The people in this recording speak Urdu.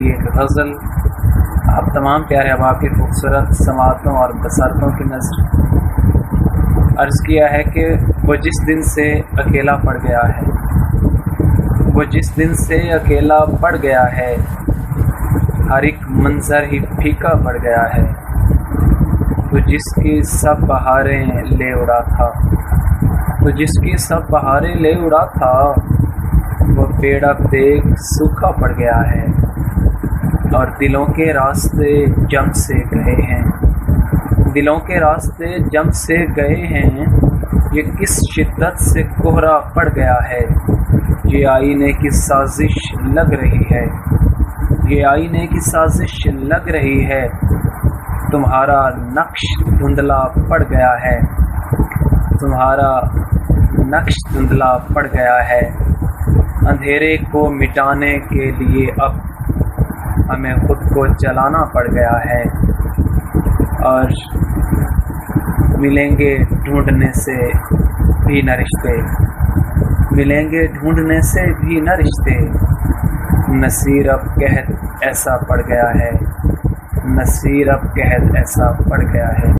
ایک غزل آپ تمام پیارے احباب کی خوبصورت سماعتوں اور بصارتوں کی نظر عرض کیا ہے کہ وہ جس دن سے اکیلا پڑ گیا ہے، وہ جس دن سے اکیلا پڑ گیا ہے، ہر ایک منظر ہی پھیکا پڑ گیا ہے۔ تو جس کی سب بہاریں لے اڑا تھا، تو جس کی سب بہاریں لے اڑا تھا، وہ پیڑ اب دیکھ سوکھا پڑ گیا ہے، اور دلوں کے راستے جم سے گئے ہیں، دلوں کے راستے جم سے گئے ہیں۔ یہ کس شدت سے کوہرا پڑ گیا ہے، یہ آئینے کی سازش لگ رہی ہے، یہ آئینے کی سازش لگ رہی ہے۔ تمہارا نقش دھندلا پڑ گیا ہے، تمہارا نقش دھندلا پڑ گیا ہے۔ اندھیرے کو مٹانے کے لیے اب ہمیں خود کو جلانا پڑ گیا ہے، اور ملیں گے ڈھونڈنے سے بھی نہ رشتے، ملیں گے ڈھونڈنے سے بھی نہ رشتے۔ نصیر اب قحط ایسا پڑ گیا ہے، نصیر اب قحط ایسا پڑ گیا ہے۔